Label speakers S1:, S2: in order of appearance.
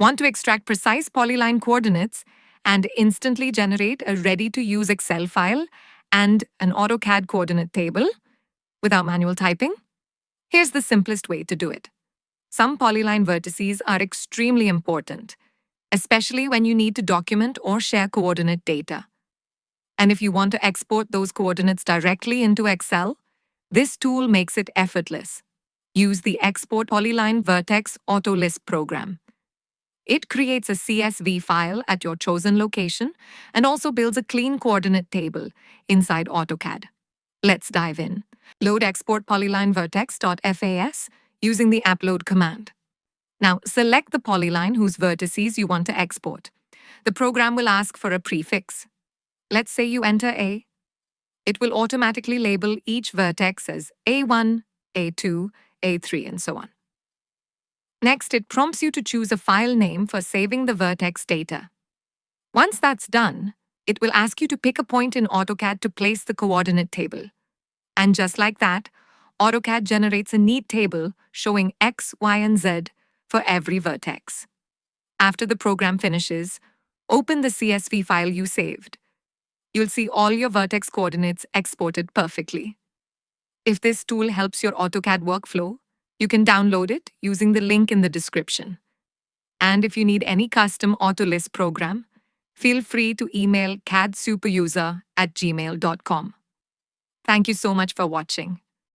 S1: Want to extract precise polyline coordinates and instantly generate a ready-to-use Excel file and an AutoCAD coordinate table without manual typing? Here's the simplest way to do it. Some polyline vertices are extremely important, especially when you need to document or share coordinate data. And if you want to export those coordinates directly into Excel, this tool makes it effortless. Use the Export Polyline Vertex AutoLISP program. It creates a CSV file at your chosen location and also builds a clean coordinate table inside AutoCAD. Let's dive in. Load export polyline vertex.fas using the upload command. Now, select the polyline whose vertices you want to export. The program will ask for a prefix. Let's say you enter A. It will automatically label each vertex as A1, A2, A3, and so on. Next, it prompts you to choose a file name for saving the vertex data. Once that's done, it will ask you to pick a point in AutoCAD to place the coordinate table. And just like that, AutoCAD generates a neat table showing X, Y, and Z for every vertex. After the program finishes, open the CSV file you saved. You'll see all your vertex coordinates exported perfectly. If this tool helps your AutoCAD workflow, you can download it using the link in the description. And if you need any custom AutoLISP program, feel free to email cadsuperuser@gmail.com. Thank you so much for watching.